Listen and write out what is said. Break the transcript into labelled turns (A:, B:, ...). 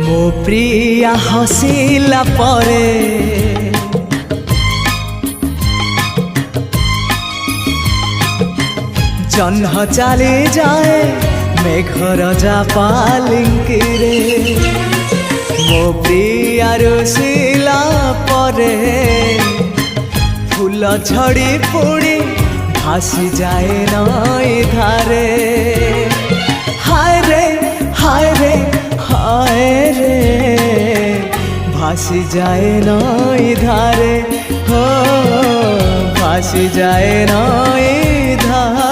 A: मो प्रिया हसिला परे जह्न चली जाए मेघर जा पालिंकिरे मो प्रिया रुसिला परे फूल झड़ी पुड़ी भासी जाए नई धारे हाय रे हाय रे हाय रे भासी जाए नई धारे हो भासी जाए नई धारे।